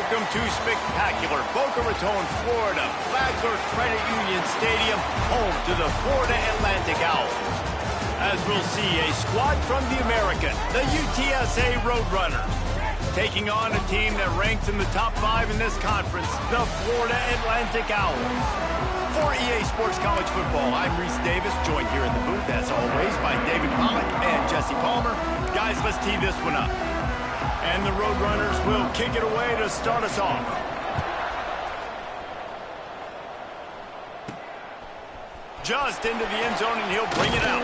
Welcome to spectacular Boca Raton, Florida, Flagler Credit Union Stadium, home to the Florida Atlantic Owls. As we'll see, a squad from the American, the UTSA Roadrunners, taking on a team that ranks in the top 5 in this conference, the Florida Atlantic Owls. For EA Sports College Football, I'm Reese Davis, joined here in the booth, as always, by David Pollock and Jesse Palmer. Guys, let's tee this one up. And the Roadrunners will kick it away to start us off. Just into the end zone, and he'll bring it out.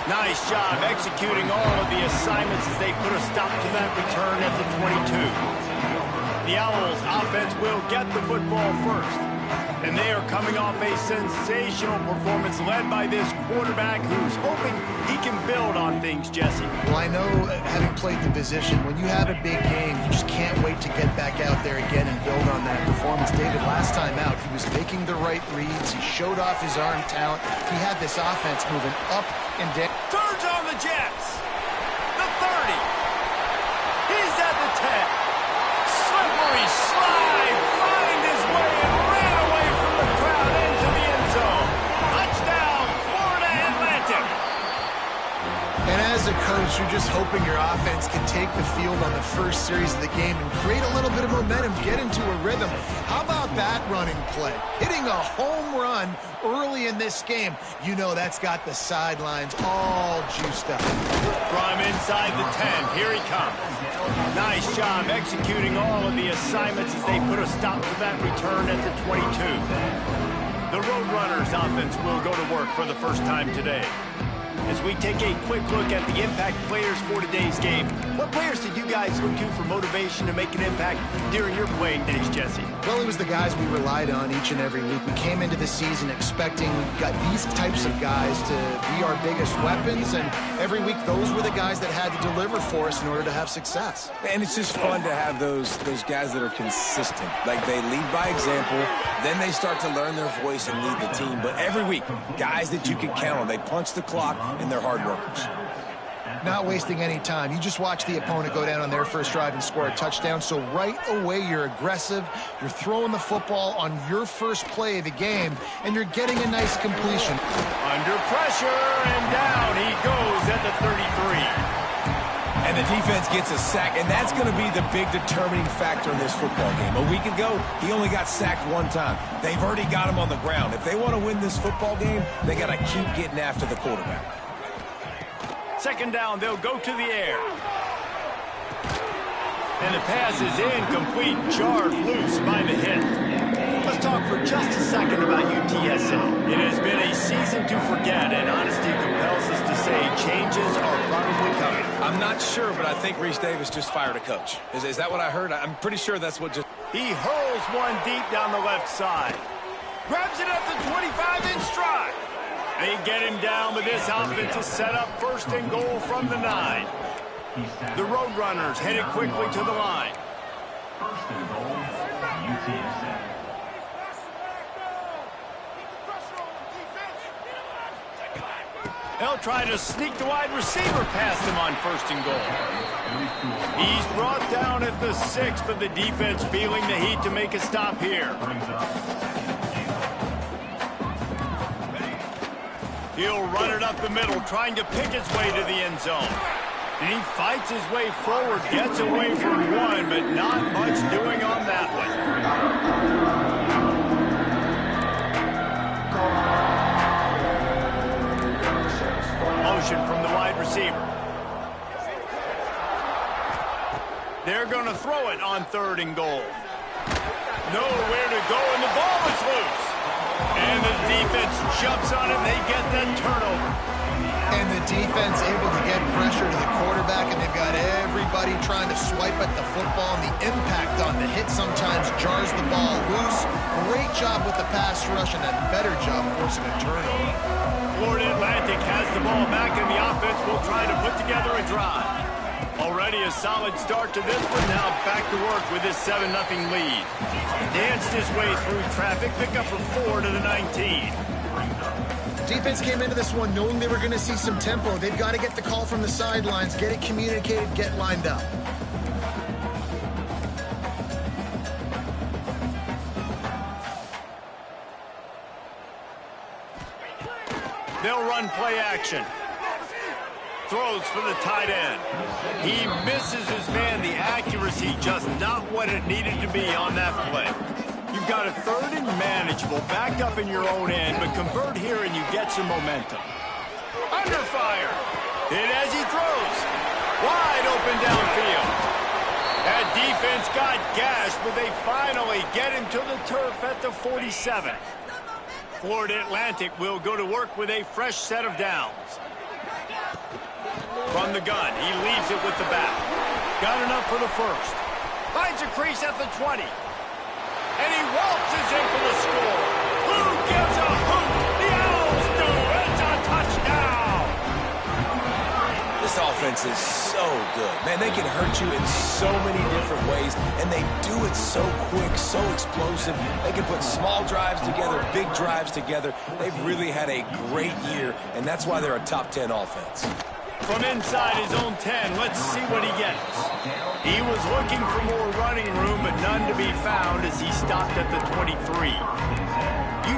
Nice job executing all of the assignments as they put a stop to that return at the 22. The Owls offense will get the football first. And they are coming off a sensational performance led by this quarterback who's hoping he can build on things, Jesse. Well, I know, having played the position, when you have a big game, you just can't wait to get back out there again and build on that performance. David, last time out, he was making the right reads. He showed off his arm talent. He had this offense moving up and down. Turns on the Jets. The 30. He's at the 10. Slippery slide. Find his way and ran away from the crowd into the end zone. Touchdown, Florida Atlantic. And as a coach, you're just hoping your offense can take the field on the first series of the game and create a little bit of momentum, get into a rhythm. How about that running play? Hitting a home run early in this game. You know that's got the sidelines all juiced up. From inside the 10, here he comes. Nice job executing all of the assignments as they put a stop to that return at the 22. The Roadrunners offense will go to work for the first time today. As we take a quick look at the impact players for today's game, what players did you guys look to for motivation to make an impact during your playing days, Jesse? Well, it was the guys we relied on each and every week. We came into the season expecting we got these types of guys to be our biggest weapons, and every week those were the guys that had to deliver for us in order to have success. And it's just fun to have those guys that are consistent. Like, they lead by example, then they start to learn their voice and lead the team. But every week, guys that you can count on, they punch the clock, and they're hard workers. Not wasting any time. You just watch the opponent go down on their first drive and score a touchdown. So right away, you're aggressive. You're throwing the football on your first play of the game, and you're getting a nice completion. Under pressure, and down he goes at the 33. And the defense gets a sack, and that's going to be the big determining factor in this football game. A week ago, he only got sacked one time. They've already got him on the ground. If they want to win this football game, they got to keep getting after the quarterback. Second down, they'll go to the air. And the pass is incomplete, jarred loose by the hit. Let's talk for just a second about UTSA. It has been a season to forget, and honesty compels us to say changes are probably coming. I'm not sure, but I think Reese Davis just fired a coach. Is that what I heard? I'm pretty sure that's what just... He hurls one deep down the left side. Grabs it at the 25 in stride. They get him down, but this offense is set up first and goal from the 9. The Roadrunners headed quickly to the line. First and goal, UTSA. They'll try to sneak the wide receiver past him on first and goal. He's brought down at the 6, but the defense feeling the heat to make a stop here. He'll run it up the middle, trying to pick his way to the end zone. And he fights his way forward, gets away from one, but not much doing on that one. Motion from the wide receiver. They're going to throw it on third and goal. Nowhere to go, and the ball is loose. And the defense jumps on it, and they get that turnover. And the defense able to get pressure to the quarterback, and they've got everybody trying to swipe at the football, and the impact on the hit sometimes jars the ball loose. Great job with the pass rush, and a better job forcing a turnover. Florida Atlantic has the ball back, and the offense will try to put together a drive. Already a solid start to this one. Now back to work with his 7-0 lead. Danced his way through traffic, pick up from 4 to the 19. Defense came into this one knowing they were going to see some tempo. They've got to get the call from the sidelines, get it communicated, get lined up. They'll run play action. Throws for the tight end. He misses his man. The accuracy just not what it needed to be on that play. You've got a third and manageable, backed up in your own end, but convert here and you get some momentum. Under fire. Hit as he throws. Wide open downfield. That defense got gashed, but they finally get him to the turf at the 47. Florida Atlantic will go to work with a fresh set of downs. From the gun, he leaves it with the back. Got enough for the first. Finds a crease at the 20. And he waltzes in for the score. Who gives a hoot? The Owls do. It's a touchdown. This offense is so good. Man, they can hurt you in so many different ways, and they do it so quick, so explosive. They can put small drives together, big drives together. They've really had a great year, and that's why they're a top 10 offense. From inside his own 10, let's see what he gets. He was looking for more running room, but none to be found as he stopped at the 23.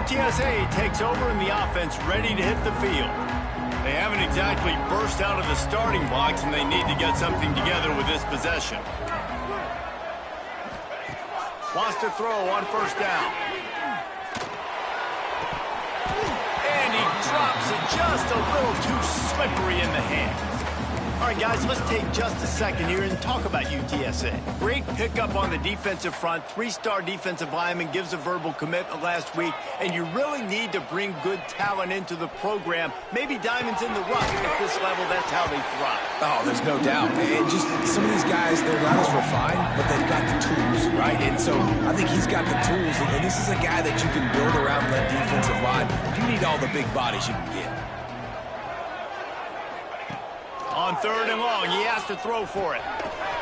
UTSA takes over in the offense, ready to hit the field. They haven't exactly burst out of the starting blocks, and they need to get something together with this possession. Wants to throw on first down. And he drops it just a little too slippery in the hand. All right, guys, let's take just a second here and talk about UTSA. Great pickup on the defensive front. Three-star defensive lineman gives a verbal commitment last week, and you really need to bring good talent into the program. Maybe diamonds in the rough. At this level, that's how they thrive. Oh, there's no doubt. And just some of these guys, they're not as refined, but they've got the tools, right? And so I think he's got the tools, and this is a guy that you can build around that defensive line. You need all the big bodies you can get. On third and long, he has to throw for it.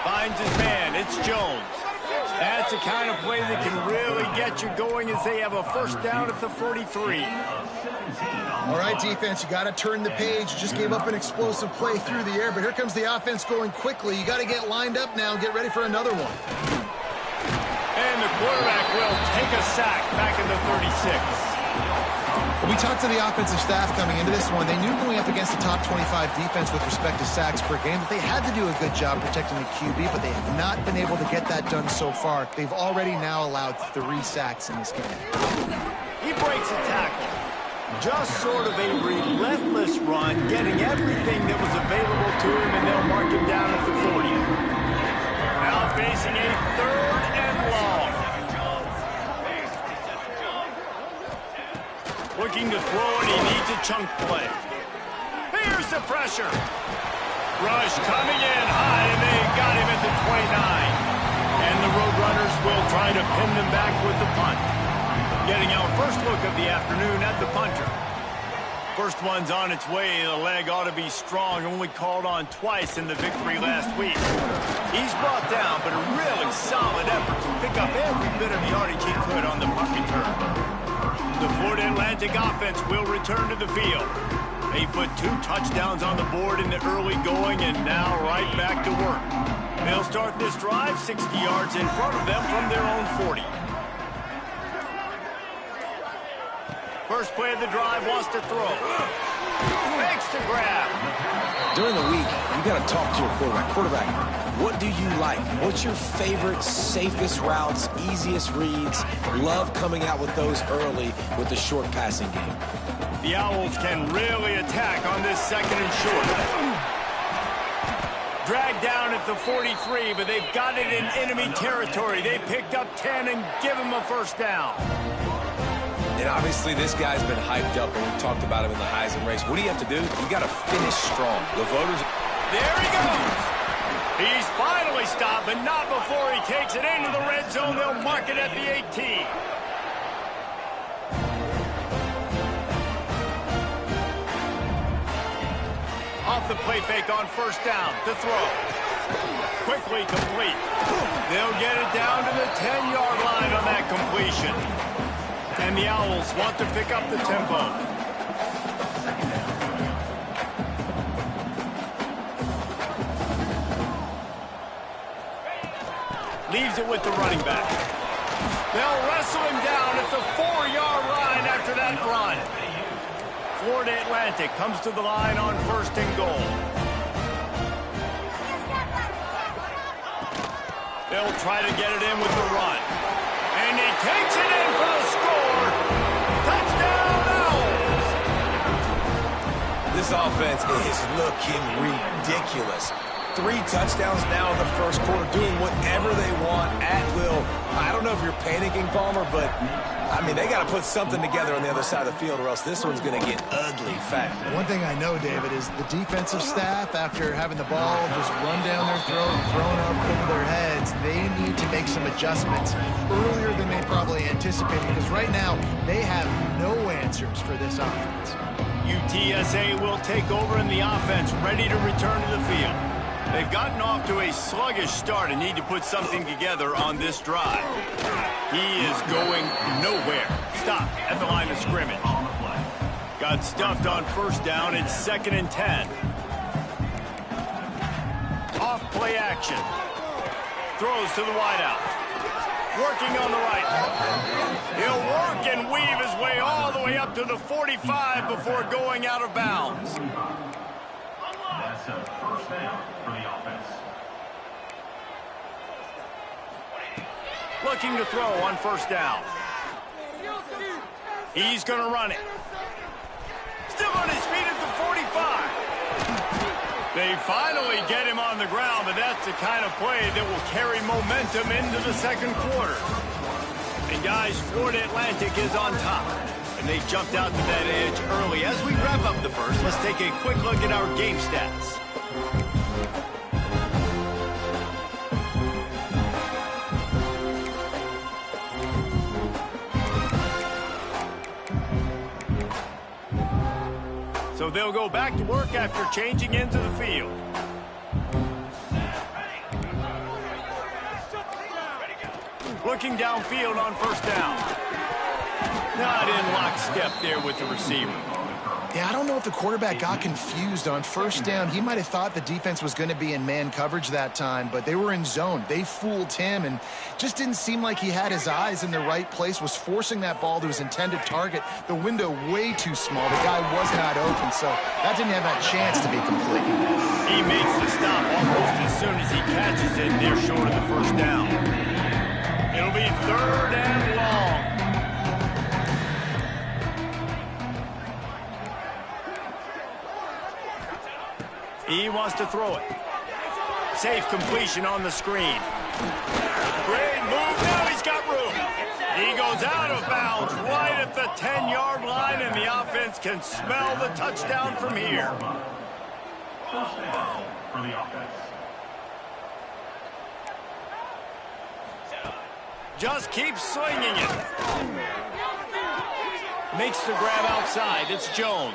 Finds his man. It's Jones. That's the kind of play that can really get you going as they have a first down at the 43. All right, defense, you got to turn the page. You just gave up an explosive play through the air, but here comes the offense going quickly. You got to get lined up now and get ready for another one. And the quarterback will take a sack back in the 36. We talked to the offensive staff coming into this one. They knew going up against the top 25 defense with respect to sacks per game that they had to do a good job protecting the QB, but they have not been able to get that done so far. They've already now allowed 3 sacks in this game. He breaks a tackle. Just sort of a relentless run, getting everything that was available to him, and they'll mark him down at the 40. Now facing a third and long. Looking to throw, and he needs a chunk play. Here's the pressure. Rush coming in high, and they got him at the 29. And the Roadrunners will try to pin them back with the punt. Getting our first look of the afternoon at the punter. First one's on its way. The leg ought to be strong. Only called on twice in the victory last week. He's brought down, but a really solid effort to pick up every bit of yardage he could on the punt return. The Florida Atlantic offense will return to the field. They put 2 touchdowns on the board in the early going, and now right back to work. They'll start this drive 60 yards in front of them from their own 40. First play of the drive, wants to throw. Makes the grab. During the week, you got to talk to your quarterback. Quarterback, what do you like? What's your favorite, safest routes, easiest reads? Love coming out with those early with the short passing game. The Owls can really attack on this second and short. Dragged down at the 43, but they've got it in enemy territory. They picked up 10 and give him a first down. And obviously this guy's been hyped up, and we talked about him in the Heisman race. What do you have to do? You got to finish strong. The voters... There he goes! He's finally stopped, but not before he takes it into the red zone. They'll mark it at the 18. Off the play fake on first down. To throw. Quickly complete. They'll get it down to the 10-yard line on that completion. And the Owls want to pick up the tempo. Leaves it with the running back. They'll wrestle him down at the 4-yard line after that run. Florida Atlantic comes to the line on 1st and goal. They'll try to get it in with the run. And he takes it in for the score. Touchdown, Owls! This offense is looking ridiculous. 3 touchdowns now in the first quarter, doing whatever they want at will. I don't know if you're panicking, Palmer, but, I mean, they got to put something together on the other side of the field or else this one's going to get ugly fast. One thing I know, David, is the defensive staff, after having the ball just run down their throat and thrown up over their heads, they need to make some adjustments earlier than they probably anticipated, because right now they have no answers for this offense. UTSA will take over in the offense, ready to return to the field. They've gotten off to a sluggish start and need to put something together on this drive. He is going nowhere. Stop at the line of scrimmage. Got stuffed on 1st down. It's 2nd and 10. Off play action. Throws to the wideout. Working on the right. He'll work and weave his way all the way up to the 45 before going out of bounds. That's a 1st down for the offense. Looking to throw on 1st down. He's going to run it. Still on his feet at the 45. They finally get him on the ground, but that's the kind of play that will carry momentum into the 2nd quarter. And guys, Florida Atlantic is on top. And they jumped out to that edge early. As we wrap up the first, let's take a quick look at our game stats. So they'll go back to work after changing into the field. Looking downfield on 1st down. Not in lockstep there with the receiver. Yeah, I don't know if the quarterback got confused on 1st down. He might have thought the defense was going to be in man coverage that time, but they were in zone. They fooled him and just didn't seem like he had his eyes in the right place, was forcing that ball to his intended target. The window way too small. The guy was not open, so that didn't have that chance to be complete. He makes the stop almost as soon as he catches it. They're short of the 1st down. It'll be 3rd and long. He wants to throw it. Safe completion on the screen. Great move. Now he's got room. He goes out of bounds right at the 10-yard line, and the offense can smell the touchdown from here. 1st down for the offense. Just keep slinging it. Makes the grab outside. It's Jones.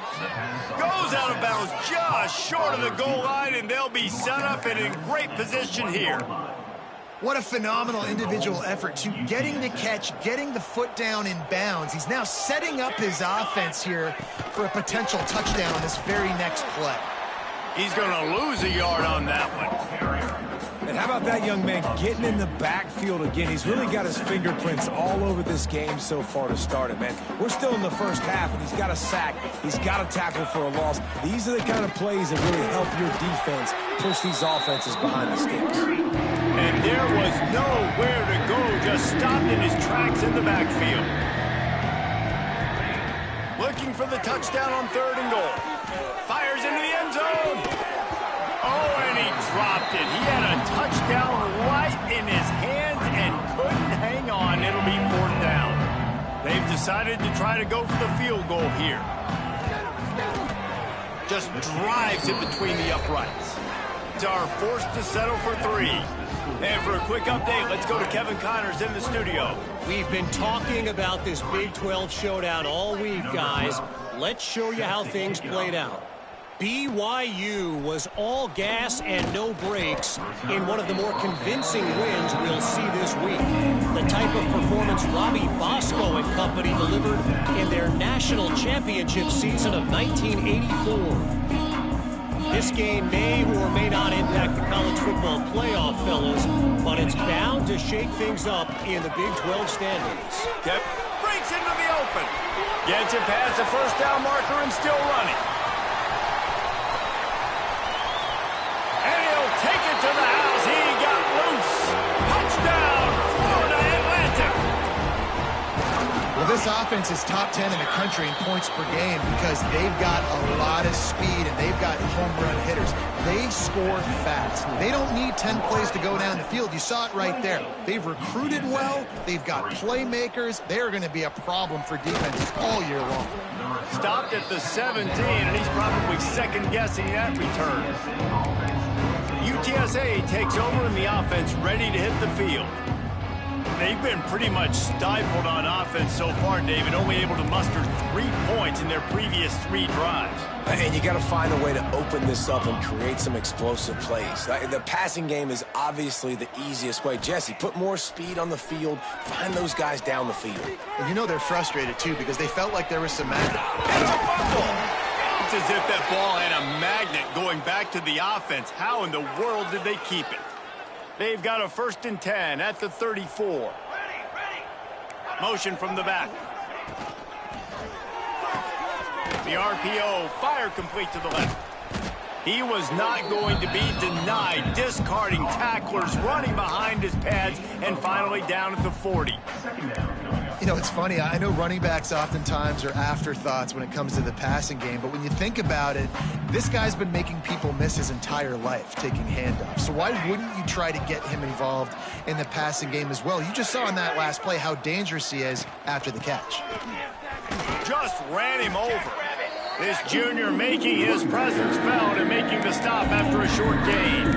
Goes out of bounds just short of the goal line, and they'll be set up and in great position here. What a phenomenal individual effort to getting the catch, getting the foot down in bounds. He's now setting up his offense here for a potential touchdown on this very next play. He's going to lose a yard on that one. And how about that young man getting in the backfield again? He's really got his fingerprints all over this game so far to start it, man. We're still in the 1st half, and he's got a sack. He's got a tackle for a loss. These are the kind of plays that really help your defense push these offenses behind the sticks. And there was nowhere to go, just stopped in his tracks in the backfield. Looking for the touchdown on 3rd and goal. Fires into the end zone. Oh, and he dropped it. He had a touchdown right in his hands and couldn't hang on. It'll be 4th down. They've decided to try to go for the field goal here. Just drives it between the uprights. Are forced to settle for 3. And for a quick update, let's go to Kevin Connors in the studio. We've been talking about this Big 12 showdown all week, guys. Let's show you how things played out. BYU was all gas and no brakes in one of the more convincing wins we'll see this week. The type of performance Robbie Bosco and company delivered in their national championship season of 1984. This game may or may not impact the college football playoff, fellas, but it's bound to shake things up in the Big 12 standings. Yep. Breaks into the open. Gets it past the first down marker and still running. And he'll take it to the house. He got loose. Touchdown, Florida Atlantic. Well, this offense is top 10 in the country in points per game because they've got a lot of speed and they've got home run hitters. They score fast. They don't need 10 plays to go down the field. You saw it right there. They've recruited well. They've got playmakers. They're going to be a problem for defenses all year long. Stopped at the 17, and he's probably second-guessing that return. UTSA takes over in the offense, ready to hit the field. They've been pretty much stifled on offense so far, David, only able to muster 3 points in their previous 3 drives. And you got to find a way to open this up and create some explosive plays. The passing game is obviously the easiest way. Jesse, put more speed on the field. Find those guys down the field. And you know they're frustrated, too, because they felt like there was some magic. It's a fumble! It's as if that ball had a magnet going back to the offense. How in the world did they keep it? They've got a 1st and 10 at the 34. Motion from the back. The RPO, fire complete to the left. He was not going to be denied, discarding tacklers, running behind his pads, and finally down at the 40. You know, it's funny. I know running backs oftentimes are afterthoughts when it comes to the passing game, but when you think about it, this guy's been making people miss his entire life taking handoffs. So why wouldn't you try to get him involved in the passing game as well? You just saw in that last play how dangerous he is after the catch. Just ran him over. This junior making his presence felt and making the stop after a short gain.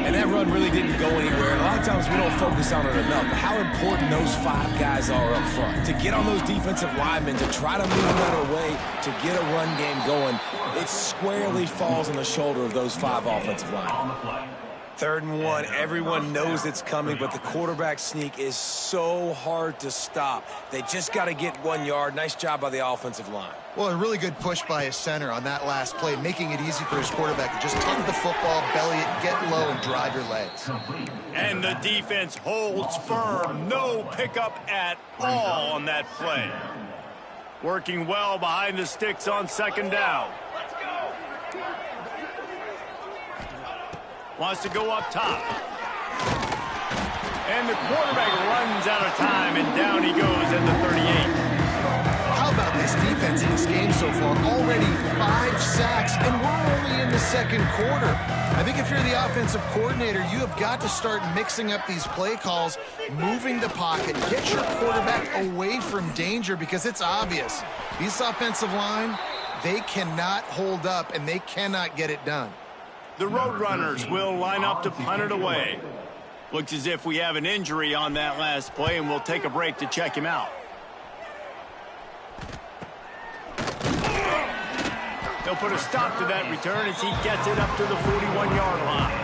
And that run really didn't go anywhere. And a lot of times we don't focus on it enough. But how important those 5 guys are up front. To get on those defensive linemen, to try to move them out of the way, to get a run game going, it squarely falls on the shoulder of those 5 offensive linemen. 3rd and 1, everyone knows it's coming, but the quarterback sneak is so hard to stop. They just got to get 1 yard. Nice job by the offensive line. Well, a really good push by his center on that last play, making it easy for his quarterback to just take the football, belly it, get low, and drive your legs. And the defense holds firm. No pickup at all on that play. Working well behind the sticks on 2nd down. Wants to go up top. And the quarterback runs out of time, and down he goes at the 38. How about this defense in this game so far? Already 5 sacks, and we're only in the 2nd quarter. I think if you're the offensive coordinator, you have got to start mixing up these play calls, moving the pocket, get your quarterback away from danger, because it's obvious. These offensive line, they cannot hold up, and they cannot get it done. The Roadrunners will line up to punt it away. Looks as if we have an injury on that last play, and we'll take a break to check him out. They'll put a stop to that return as he gets it up to the 41-yard line.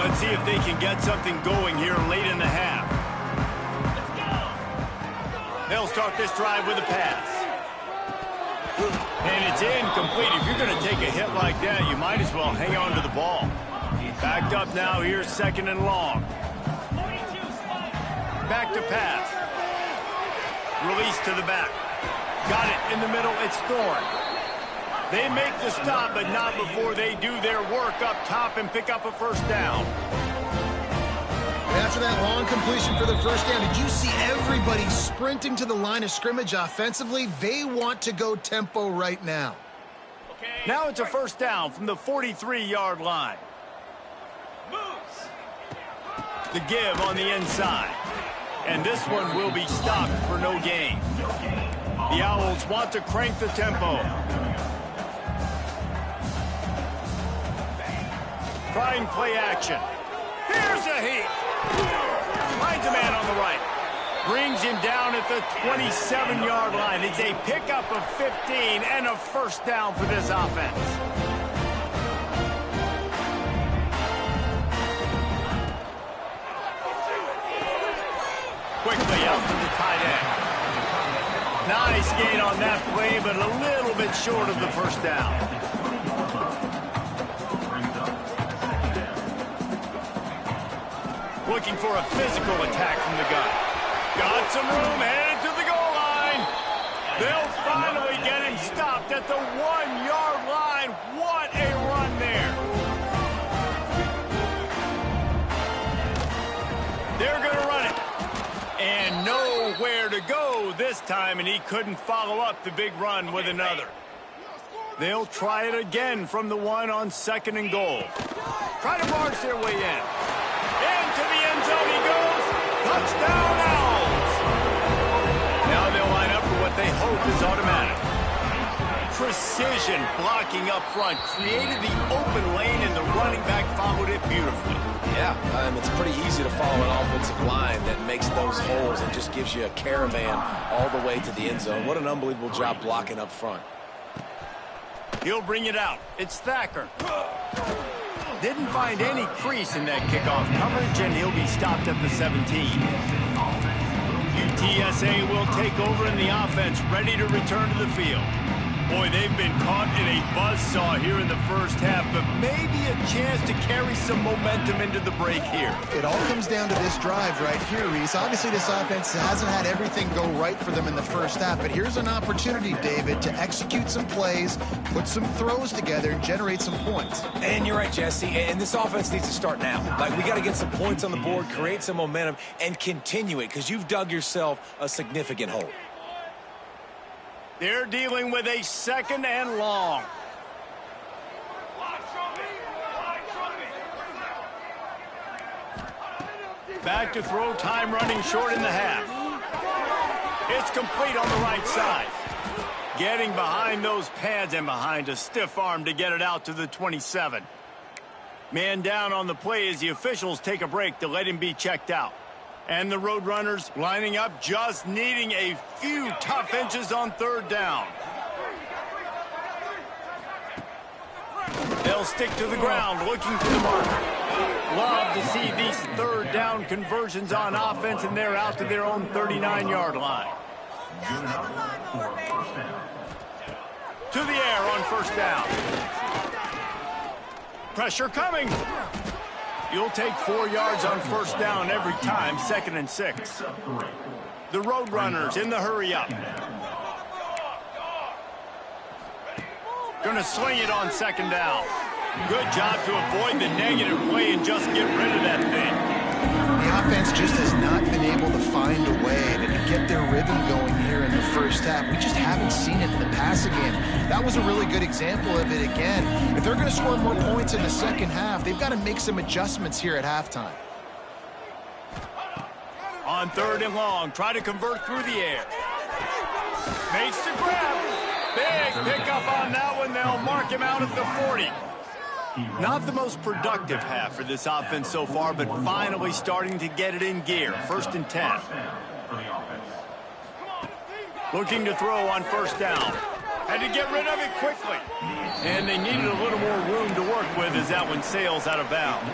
Let's see if they can get something going here late in the half. They'll start this drive with a pass. And it's incomplete. If you're going to take a hit like that, you might as well hang on to the ball. Backed up now here, 2nd and long. Back to pass. Release to the back. Got it in the middle. It's Thorne. They make the stop, but not before they do their work up top and pick up a 1st down. After that long completion for the 1st down, did you see everybody sprinting to the line of scrimmage offensively? They want to go tempo right now. Now it's a 1st down from the 43-yard line. The give on the inside. And this one will be stopped for no gain. The Owls want to crank the tempo. Trying play action. Here's a heat. Finds a man on the right. Brings him down at the 27-yard line. It's a pickup of 15 and a 1st down for this offense. Quickly out to the tight end. Nice gain on that play, but a little bit short of the 1st down. Looking for a physical attack from the gun. Got some room, headed to the goal line. They'll finally get him stopped at the 1-yard line. What a run there. They're going to run it. And nowhere to go this time, and he couldn't follow up the big run with another. They'll try it again from the 1 on 2nd and goal. Try to barge their way in. Into the end zone he goes. Touchdown, Owls. Now they'll line up for what they hope is automatic. Precision blocking up front created the open lane, and the running back followed it beautifully. Yeah, it's pretty easy to follow an offensive line that makes those holes and just gives you a caravan all the way to the end zone. What an unbelievable job blocking up front. He'll bring it out. It's Thacker. Didn't find any crease in that kickoff coverage, and he'll be stopped at the 17. UTSA will take over in the offense, ready to return to the field. Boy, they've been caught in a buzzsaw here in the first half, but maybe a chance to carry some momentum into the break here. It all comes down to this drive right here, Reese. Obviously, this offense hasn't had everything go right for them in the first half, but here's an opportunity, David, to execute some plays, put some throws together, and generate some points. And you're right, Jesse, and this offense needs to start now. Like, we got to get some points on the board, create some momentum, and continue it, because you've dug yourself a significant hole. They're dealing with a 2nd and long. Back to throw, time running short in the half. It's complete on the right side. Getting behind those pads and behind a stiff arm to get it out to the 27. Man down on the play as the officials take a break to let him be checked out. And the Roadrunners lining up, just needing a few tough inches on 3rd down. They'll stick to the ground, looking for the marker. Love to see these 3rd down conversions on offense, and they're out to their own 39-yard line. To the air on 1st down. Pressure coming. You'll take 4 yards on 1st down every time, 2nd and 6. The Roadrunners in the hurry-up. Gonna swing it on 2nd down. Good job to avoid the negative play and just get rid of that thing. The offense just has not been able to find a way to get their rhythm going here in the first half. We just haven't seen it in the passing game. That was a really good example of it again. If they're going to score more points in the second half, they've got to make some adjustments here at halftime. On 3rd and long, try to convert through the air. Makes the grab. Big pickup on that one. They'll mark him out at the 40. Not the most productive half for this offense so far, but finally starting to get it in gear. 1st and 10. Looking to throw on 1st down. Had to get rid of it quickly. And they needed a little more room to work with as that one sails out of bounds.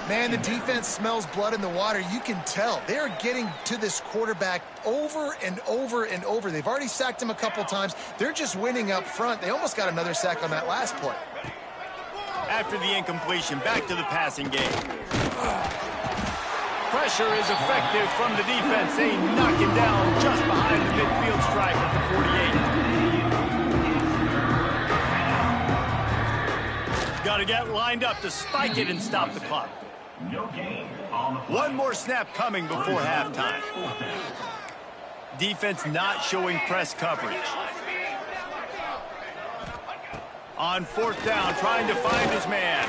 Man, the defense smells blood in the water. You can tell. They are getting to this quarterback over and over and over. They've already sacked him a couple times. They're just winning up front. They almost got another sack on that last play. After the incompletion, back to the passing game. Pressure is effective from the defense. They knock him down just behind the midfield stripe at the 48. Got to get lined up to spike it and stop the clock. One more snap coming before halftime. Defense not showing press coverage. On 4th down, trying to find his man.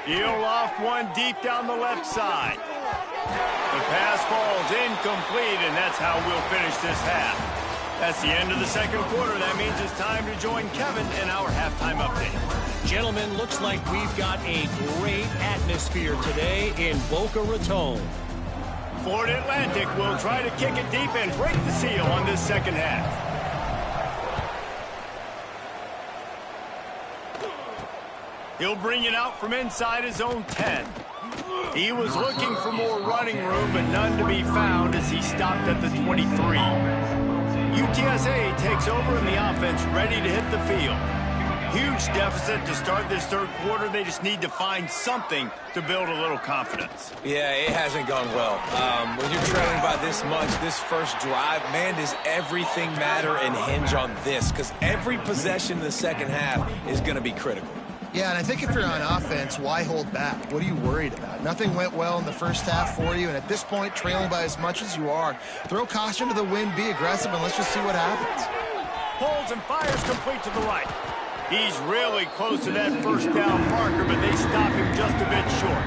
He'll loft one deep down the left side. The pass falls incomplete, and that's how we'll finish this half. That's the end of the 2nd quarter. That means it's time to join Kevin in our halftime update. Gentlemen, looks like we've got a great atmosphere today in Boca Raton. Florida Atlantic will try to kick it deep and break the seal on this 2nd half. He'll bring it out from inside his own 10. He was looking for more running room, but none to be found as he stopped at the 23. UTSA takes over in the offense, ready to hit the field. Huge deficit to start this third quarter. They just need to find something to build a little confidence. Yeah, it hasn't gone well. When you're trailing by this much, this first drive, man, does everything matter and hinge on this? Because every possession in the second half is going to be critical. Yeah, and I think if you're on offense, why hold back? What are you worried about? Nothing went well in the first half for you, and at this point, trailing by as much as you are, throw caution to the wind, be aggressive, and let's just see what happens. Holds and fires complete to the right. He's really close to that first down marker, but they stop him just a bit short.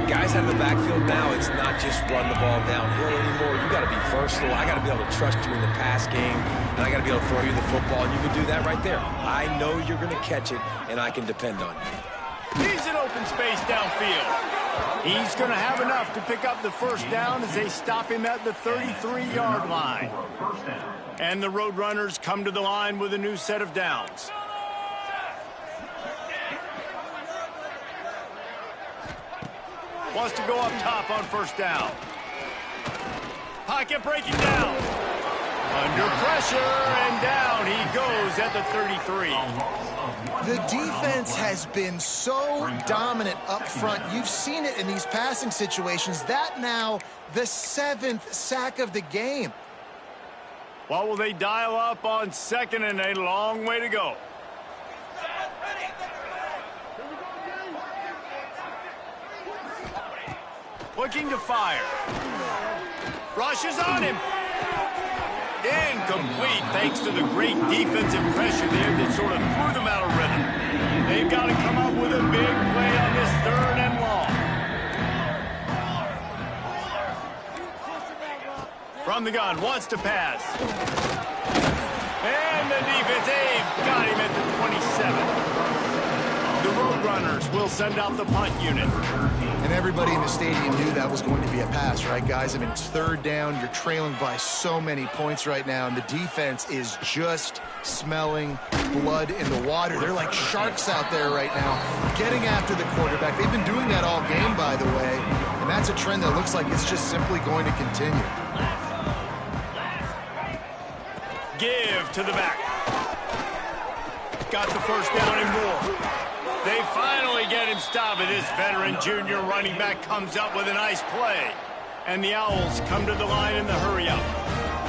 Guys out of the backfield now, it's not just run the ball downhill anymore. You got to be versatile. I got to be able to trust you in the pass game, and I got to be able to throw you the football, and you can do that right there. I know you're going to catch it, and I can depend on you. He's in open space downfield. He's going to have enough to pick up the first down as they stop him at the 33-yard line. And the Roadrunners come to the line with a new set of downs. Wants to go up top on first down. Pocket breaking down. Under pressure, and down he goes at the 33. The defense has been so dominant up front. You've seen it in these passing situations. That now the 7th sack of the game. What will they dial up on second, and a long way to go? Looking to fire. Rushes on him. Incomplete, thanks to the great defensive pressure there that sort of threw them out of rhythm. They've got to come up with a big play on this third and long. From the gun, wants to pass. And the defense, they've got him at the 27. The Roadrunners will send out the punt unit. And everybody in the stadium knew that was going to be a pass, right, guys? I mean, it's third down. You're trailing by so many points right now, and the defense is just smelling blood in the water. They're like sharks out there right now, getting after the quarterback. They've been doing that all game, by the way, and that's a trend that looks like it's just simply going to continue. Give to the back. Got the first down and more. They finally get him stopped, and this veteran junior running back comes up with a nice play. And the Owls come to the line in the hurry-up.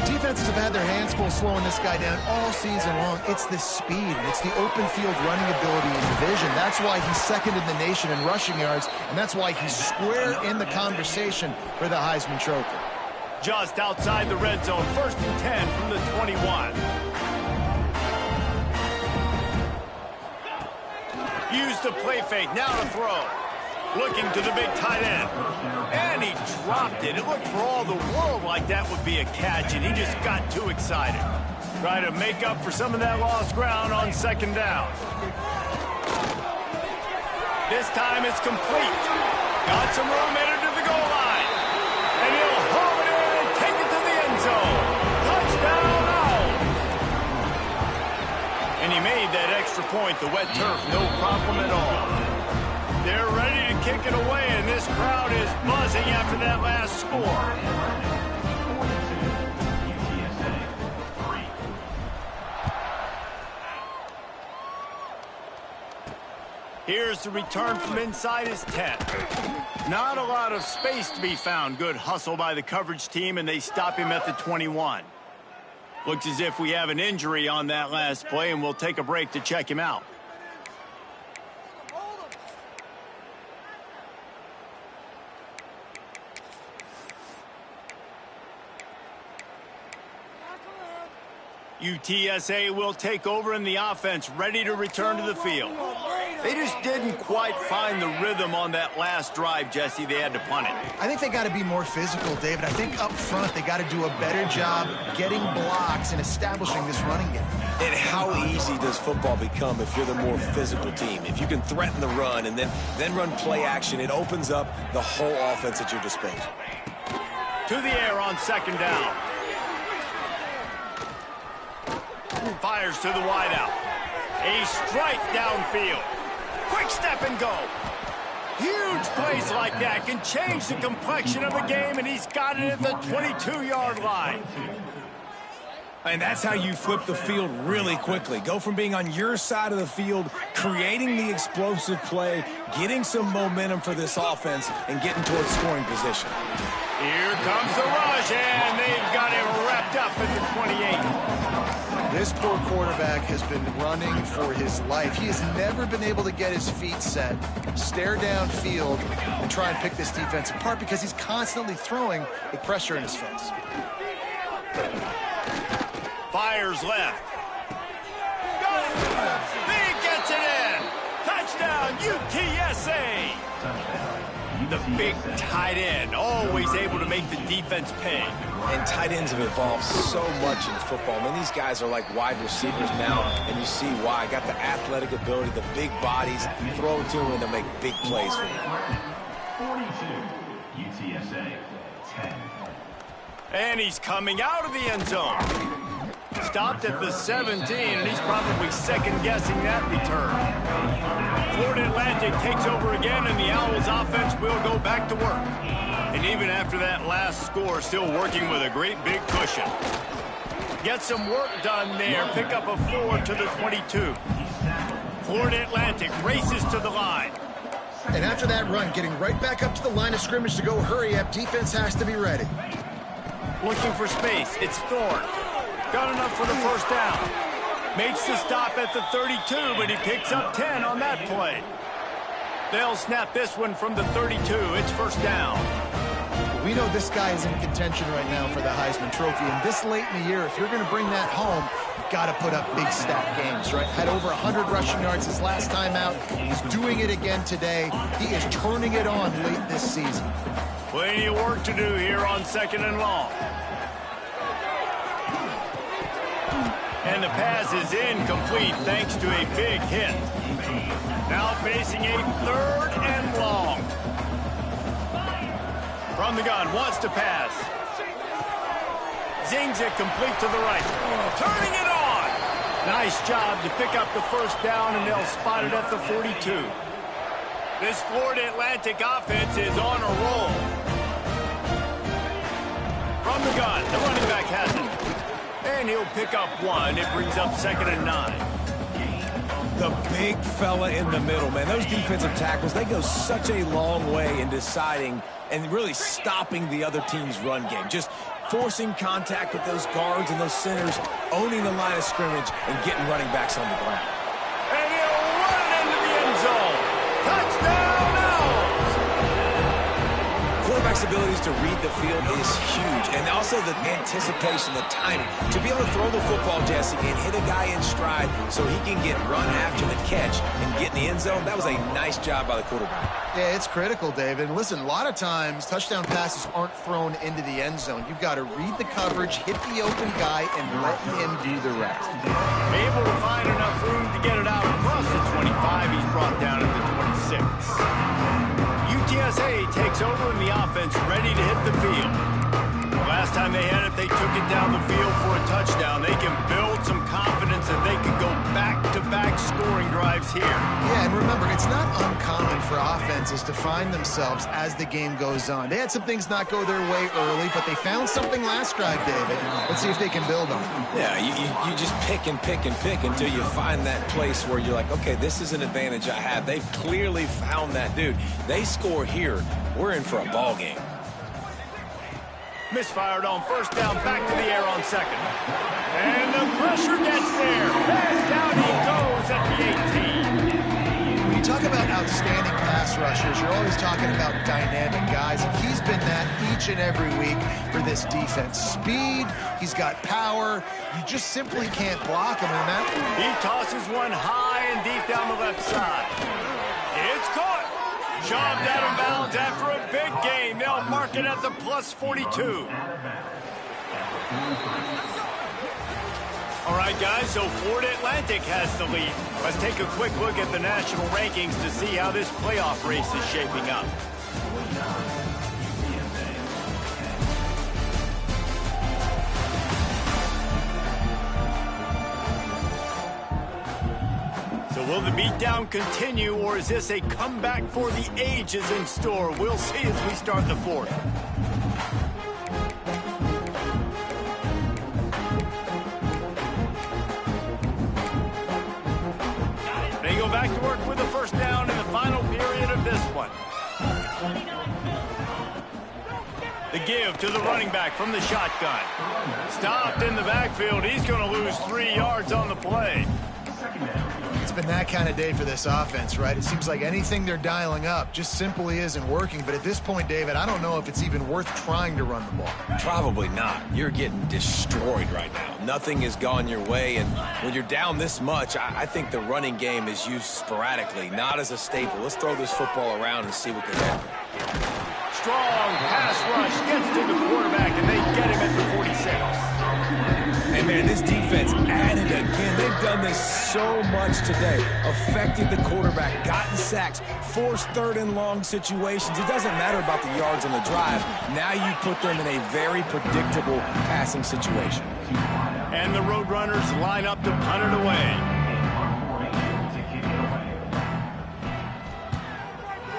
Defenses have had their hands full slowing this guy down all season long. It's the speed, and it's the open field running ability in division. That's why he's second in the nation in rushing yards, and that's why he's square in the conversation for the Heisman Trophy. Just outside the red zone, 1st and 10 from the 21. Use the play fake, now to throw. Looking to the big tight end. And he dropped it. It looked for all the world like that would be a catch, and he just got too excited. Try to make up for some of that lost ground on second down. This time it's complete. Got some room headed to the goal line. And he'll hold it in and take it to the end zone. Touchdown, Owls. And he made that extra point, the wet turf, no problem at all. They're ready to kick it away, and this crowd is buzzing after that last score. Here's the return from inside his 10. Not a lot of space to be found. Good hustle by the coverage team, and they stop him at the 21. Looks as if we have an injury on that last play, and we'll take a break to check him out. UTSA will take over in the offense, ready to return to the field. They just didn't quite find the rhythm on that last drive, Jesse. They had to punt it. I think they got to be more physical, David. I think up front they got to do a better job getting blocks and establishing this running game. And how easy does football become if you're the more physical team? If you can threaten the run and then run play action, it opens up the whole offense at your disposal. To the air on second down. Fires to the wideout. A strike downfield. Quick step and go. Huge plays like that can change the complexion of a game, and he's got it at the 22-yard line. And that's how you flip the field really quickly. Go from being on your side of the field, creating the explosive play, getting some momentum for this offense, and getting towards scoring position. Here comes the rush, and they've got him wrapped up at the 28. This poor quarterback has been running for his life. He has never been able to get his feet set, stare downfield, and try and pick this defense apart because he's constantly throwing with pressure in his face. Fires left. He gets it in. Touchdown, UTSA. The big tight end, always able to make the defense pay. And tight ends have evolved so much in football. I mean, these guys are like wide receivers now, and you see why. Got the athletic ability, the big bodies, throw to them, and they'll make big plays for them. 42, UTSA, 10. And he's coming out of the end zone. Stopped at the 17, and he's probably second-guessing that return. Florida Atlantic takes over again, and the Owls offense will go back to work. And even after that last score, still working with a great big cushion. Get some work done there. Pick up a 4 to the 22. Florida Atlantic races to the line. And after that run, getting right back up to the line of scrimmage to go hurry up, defense has to be ready. Looking for space. It's Thorne. Got enough for the first down. Makes the stop at the 32, but he picks up 10 on that play. They'll snap this one from the 32. It's first down. We know this guy is in contention right now for the Heisman Trophy, and this late in the year, if you're going to bring that home, you've got to put up big stat games, right? Had over 100 rushing yards his last time out. He's doing it again today. He is turning it on late this season. Plenty of work to do here on 2nd and long. And the pass is incomplete thanks to a big hit. Now facing a 3rd and long. From the gun, wants to pass. Zings it complete to the right. Turning it on. Nice job to pick up the first down, and they'll spot it at the 42. This Florida Atlantic offense is on a roll. From the gun, the running back has it. And he'll pick up 1. It brings up 2nd and 9. The big fella in the middle, man. Those defensive tackles, they go such a long way in deciding and really stopping the other team's run game. Just forcing contact with those guards and those centers, owning the line of scrimmage, and getting running backs on the ground. And he'll run it into the end zone. Touchdown, Owls! Quarterback's abilities to read the field is huge, and also the anticipation, the timing. To be able to throw the football, Jesse, and hit a guy in stride so he can get run after the catch and get in the end zone, that was a nice job by the quarterback. Yeah, it's critical, David. And listen, a lot of times touchdown passes aren't thrown into the end zone. You've got to read the coverage, hit the open guy, and let him do the rest. Able to find enough room to get it out across the 25. He's brought down at the 26. UTSA takes over in the offense, ready to hit the field. Last time they had it, they took it down the field for a touchdown. They can build some confidence that they can go back-to-back scoring drives here. Yeah, and remember, it's not uncommon for offenses to find themselves as the game goes on. They had some things not go their way early, but they found something last drive, David. Let's see if they can build on it. Yeah, you just pick and pick and pick until you find that place where you're like, okay, this is an advantage I have. They've clearly found that, dude. They score here, we're in for a ball game. Misfired on first down, back to the air on 2nd. And the pressure gets there. And down he goes at the 18. When you talk about outstanding pass rushers, you're always talking about dynamic guys, and he's been that each and every week for this defense. Speed, he's got power. You just simply can't block him in that. He tosses one high and deep down the left side. It's caught. Shoved out of bounds after a big game. They'll mark it at the plus 42. All right, guys, so Florida Atlantic has the lead. Let's take a quick look at the national rankings to see how this playoff race is shaping up. So will the beatdown continue, or is this a comeback for the ages in store? We'll see as we start the 4th. back to work with a first down in the final period of this one. The give to the running back from the shotgun. Stopped in the backfield. He's going to lose 3 yards on the play. It's been that kind of day for this offense, right? It seems like anything they're dialing up just simply isn't working. But at this point, David, I don't know if it's even worth trying to run the ball. Probably not. You're getting destroyed right now. Nothing has gone your way, and when you're down this much, I think the running game is used sporadically, not as a staple. Let's throw this football around and see what can happen. Strong pass rush gets to the quarterback, and they get him at the 46. Hey, man, this defense added again. They've done this so much today. Affected the quarterback, gotten sacks, forced third and long situations. It doesn't matter about the yards on the drive. Now you put them in a very predictable passing situation. And the Roadrunners line up to punt it away.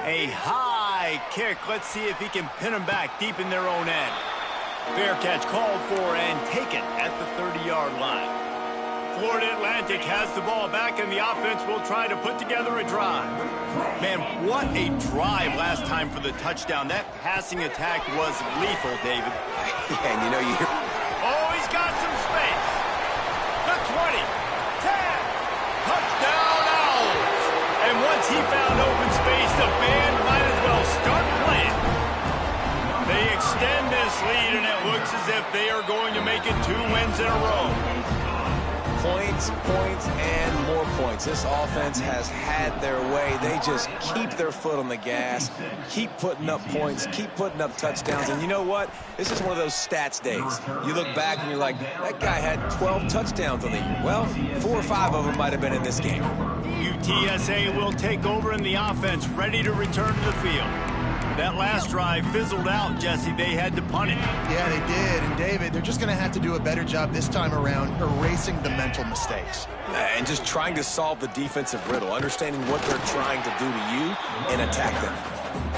A high kick. Let's see if he can pin them back deep in their own end. Fair catch called for and taken at the 30-yard line. Florida Atlantic has the ball back, and the offense will try to put together a drive. Man, what a drive last time for the touchdown. That passing attack was lethal, David. Yeah, and you know, Oh, he's got some space. The 20, 10, touchdown Owls. And once he found open space, the band might as well start playing. They extend this lead, and it looks as if they are going to make it 2 wins in a row. Points, points, and more points. This offense has had their way. They just keep their foot on the gas, keep putting up points, keep putting up touchdowns. And you know what? This is one of those stats days. You look back and you're like, that guy had 12 touchdowns on the year. Well, 4 or 5 of them might have been in this game. UTSA will take over in the offense, ready to return to the field. That last drive fizzled out, Jesse. They had to punt it. Yeah, they did. And, David, they're just going to have to do a better job this time around erasing the mental mistakes. And just trying to solve the defensive riddle, understanding what they're trying to do to you and attack them.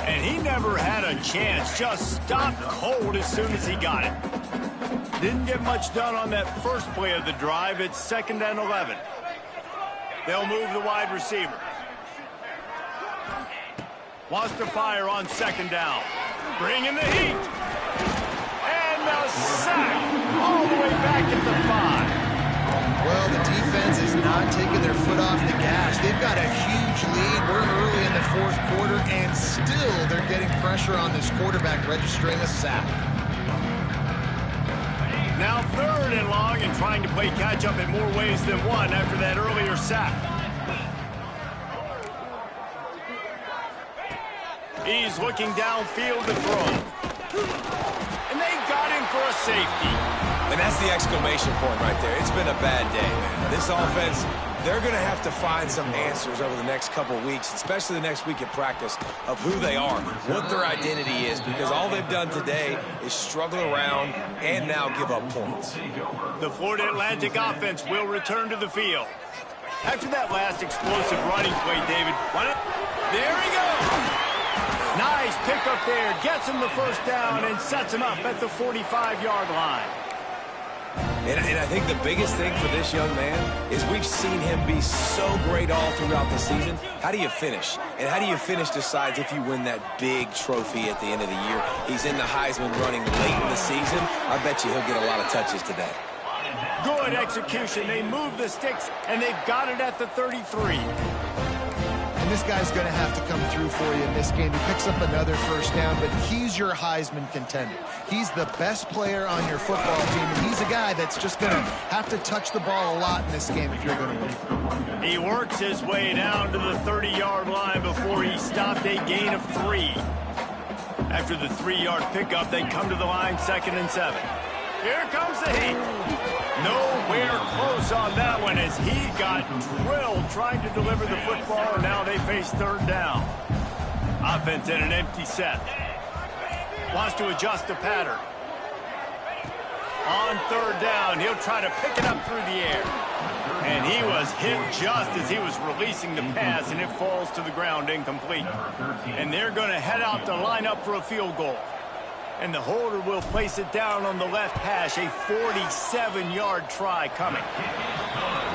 And he never had a chance. Just stopped cold as soon as he got it. Didn't get much done on that first play of the drive. It's 2nd and 11. They'll move the wide receiver. Wants to fire on 2nd down. Bring in the heat. And the sack all the way back at the 5. Well, the defense is not taking their foot off the gas. They've got a huge lead. We're early in the 4th quarter, and still they're getting pressure on this quarterback, registering a sack. Now 3rd and long, and trying to play catch-up in more ways than one after that earlier sack. He's looking downfield to throw. And they got him for a safety. And that's the exclamation point right there. It's been a bad day, man. This offense, they're going to have to find some answers over the next couple weeks, especially the next week at practice, of who they are, what their identity is, because all they've done today is struggle around and now give up points. The Florida Atlantic offense will return to the field. After that last explosive running play, David, there he goes. Nice pickup there, gets him the first down and sets him up at the 45-yard line. And I think the biggest thing for this young man is we've seen him be so great all throughout the season. How do you finish? And how do you finish decides if you win that big trophy at the end of the year. He's in the Heisman running late in the season. I bet you he'll get a lot of touches today. Good execution. They move the sticks, and they've got it at the 33. And this guy's going to have to come through for you in this game. He picks up another first down, but he's your Heisman contender. He's the best player on your football team, and he's a guy that's just going to have to touch the ball a lot in this game if you're going to win. He works his way down to the 30-yard line before he stopped a gain of 3. After the 3-yard pickup, they come to the line 2nd and 7. Here comes the heat. Nowhere close on that one as he got drilled trying to deliver the football, and now they face 3rd down. Offense in an empty set. Wants to adjust the pattern. On 3rd down, he'll try to pick it up through the air. And he was hit just as he was releasing the pass, and it falls to the ground incomplete. And they're going to head out to line up for a field goal. And the holder will place it down on the left hash, a 47-yard try coming.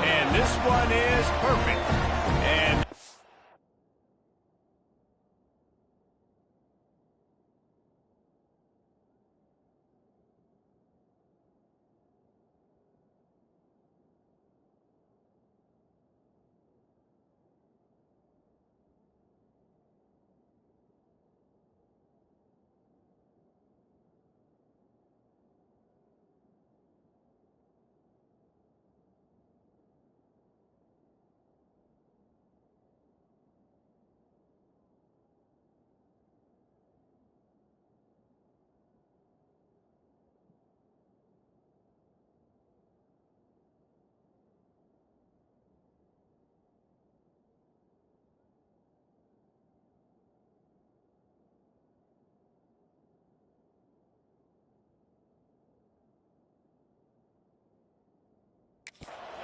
And this one is perfect. And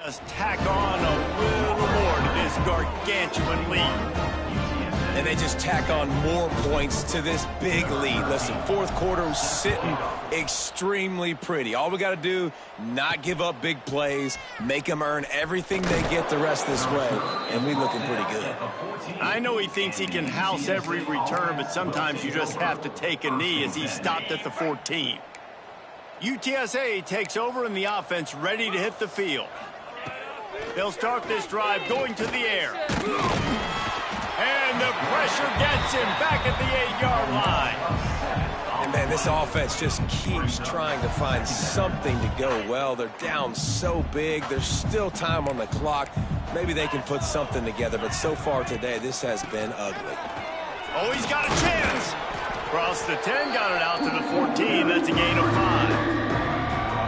Just tack on a little more to this gargantuan lead. And they just tack on more points to this big lead. Listen, fourth quarter sitting extremely pretty. All we got to do, not give up big plays, make them earn everything they get the rest of this way, and we looking pretty good. I know he thinks he can house every return, but sometimes you just have to take a knee as he stopped at the 14. UTSA takes over in the offense, ready to hit the field. They'll start this drive going to the air. And the pressure gets him back at the 8-yard line. And, man, this offense just keeps trying to find something to go well. They're down so big. There's still time on the clock. Maybe they can put something together, but so far today, this has been ugly. Oh, he's got a chance. Across the 10, got it out to the 14. That's a gain of 5.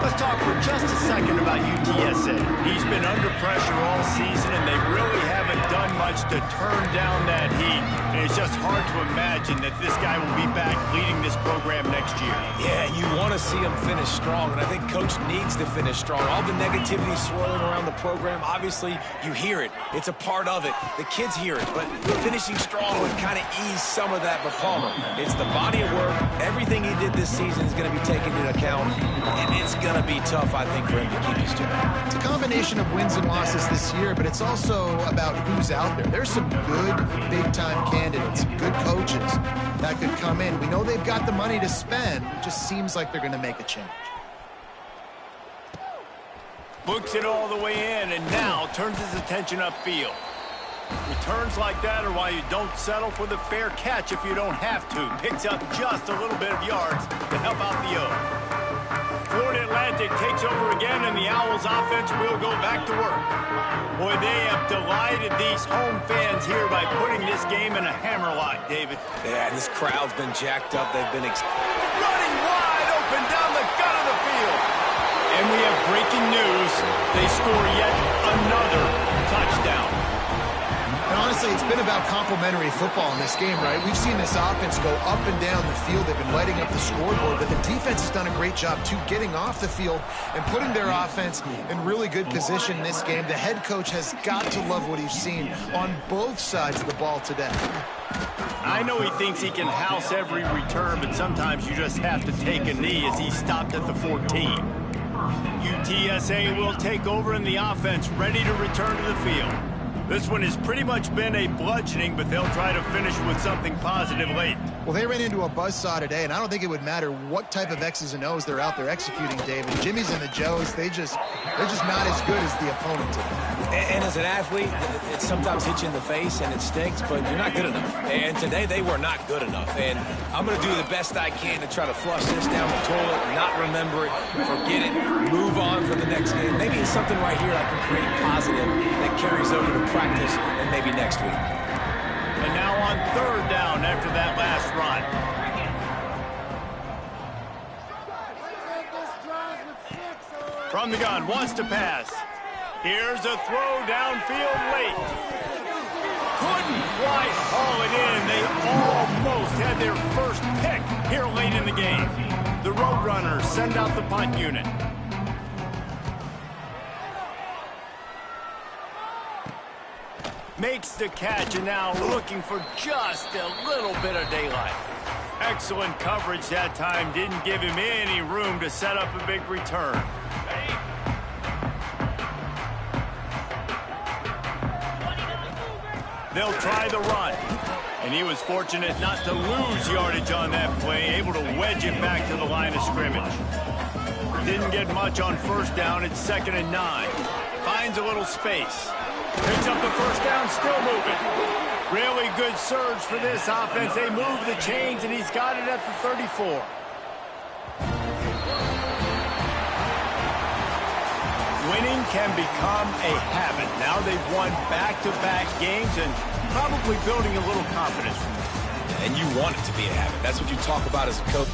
Let's talk for just a second about UTSA. He's been under pressure all season, and they really haven't done much to turn down that heat. And it's just hard to imagine that this guy will be back leading this program next year. Yeah, you want to see him finish strong, and I think Coach needs to finish strong. All the negativity swirling around the program, obviously, you hear it. It's a part of it. The kids hear it, but finishing strong would kind of ease some of that for Palmer. It's the body of work. Everything he did this season is going to be taken into account, and it's going to be tough, I think, for him to keep his job. It's a combination of wins and losses this year, but it's also about who's out there. There's some good big-time candidates, good coaches that could come in. We know they've got the money to spend. It just seems like they're going to make a change. Looks it all the way in, and now turns his attention upfield. Returns like that are why you don't settle for the fair catch if you don't have to. Picks up just a little bit of yards to help out the O. Florida Atlantic takes over again, and the Owls offense will go back to work. Boy, they have delighted these home fans here by putting this game in a hammerlock, David. Yeah, this crowd's been jacked up. They've been running wide open down the gut of the field. And we have breaking news. They score yet another touchdown. And honestly, it's been about complementary football in this game, right? We've seen this offense go up and down the field. They've been lighting up the scoreboard, but the defense has done a great job, too, getting off the field and putting their offense in really good position in this game. The head coach has got to love what he's seen on both sides of the ball today. I know he thinks he can house every return, but sometimes you just have to take a knee as he stopped at the 14. UTSA will take over in the offense, ready to return to the field. This one has pretty much been a bludgeoning, but they'll try to finish with something positive late. Well, they ran into a buzzsaw today, and I don't think it would matter what type of X's and O's they're out there executing, David. Jimmy's and the Joes, they're just not as good as the opponent today. And as an athlete, it sometimes hits you in the face and it stinks, but you're not good enough. And today they were not good enough. And I'm going to do the best I can to try to flush this down the toilet, not remember it, forget it, move on for the next game. Maybe it's something right here I can create positive that carries over to practice and maybe next week. And now on third down after that last run. From the gun, wants to pass. Here's a throw downfield late. Couldn't quite haul it in. They almost had their first pick here late in the game. The Roadrunners send out the punt unit. Makes the catch, and now looking for just a little bit of daylight. Excellent coverage that time. Didn't give him any room to set up a big return. They'll try the run. And he was fortunate not to lose yardage on that play, able to wedge it back to the line of scrimmage. Didn't get much on first down. It's 2nd and 9. Finds a little space. Picks up the first down, still moving. Really good surge for this offense. They move the chains, and he's got it at the 34. Winning can become a habit. Now they've won back-to-back games and probably building a little confidence from it. And you want it to be a habit. That's what you talk about as a coach.